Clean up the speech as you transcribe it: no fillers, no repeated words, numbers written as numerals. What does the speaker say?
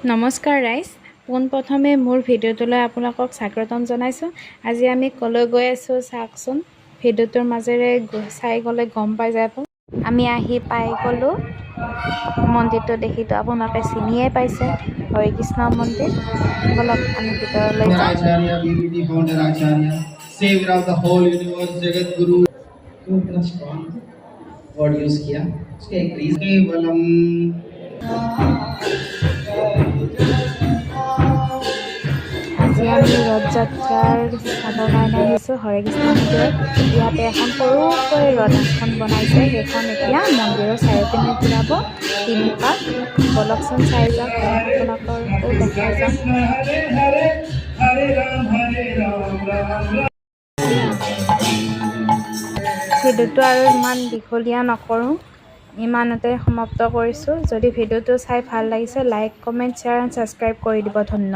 নমস্কাৰ ৰাইজ, পোনপ্ৰথমে মোৰ ভিডিঅ'টোলৈ আপোনালোকক স্বাগতম জনাইছোঁ। আজি আমি ক'লৈ গৈ আছোঁ চাওকচোন। ভিডিঅ'টোৰ মাজেৰে চাই গ'লে গম পাই যাব। আমি আহি পাই গ'লোঁ। মন্দিৰটো দেখিতো আপোনালোকে চিনিয়ে পাইছে, হৰে কৃষ্ণ মন্দিৰ। বলক আমি ভিতৰলৈ যাওঁ। আজি আমি ৰথযাত্ৰাৰ চাবৰ কাৰণে আহিছোঁ হৰে কৃষ্ণ মন্দিৰত। ইয়াতে এখন সৰুকৈ ৰথ এখন বনাইছে, সেইখন এতিয়া মন্দিৰৰ চাৰিওপিনে ঘূৰাব 3 পাক। বলকচোন চাই যাওক, আপোনালোককো দেখাই যাম। ভিডিঅ'টো আৰু ইমান দীঘলীয়া নকৰোঁ, ইমানতে সমাপ্ত কৰিছোঁ। যদি ভিডিঅ'টো চাই ভাল লাগিছে, like, comment, share and subscribe কৰি দিব। ধন্যবাদ।